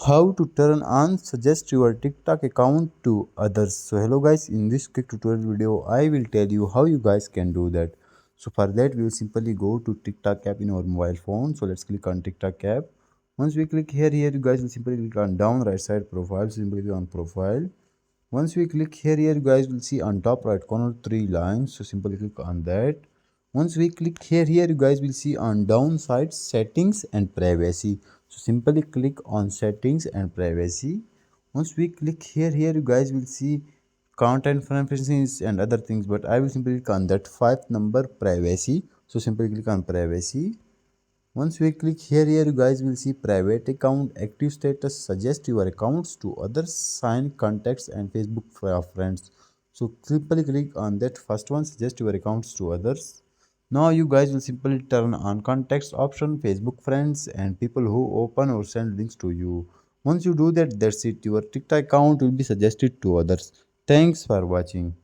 How to turn on suggest your TikTok account to others. So hello guys, in this quick tutorial video I will tell you how you guys can do that. So for that we will simply go to TikTok app in our mobile phone. So let's click on TikTok app. Once we click here you guys will simply click on down right side profile. Simply click on profile. Once we click here you guys will see on top right corner three lines. So simply click on that. Once we click here you guys will see on downside settings and privacy. So simply click on settings and privacy. Once we click here you guys will see content preferences and other things, but I will simply click on that fifth number privacy. So simply click on privacy. Once we click here you guys will see private account, active status, suggest your accounts to others, sign contacts and Facebook for friends. So simply click on that first one, suggest your accounts to others. Now you guys will simply turn on contacts option, Facebook friends and people who open or send links to you. Once you do that, that's it, your TikTok account will be suggested to others. Thanks for watching.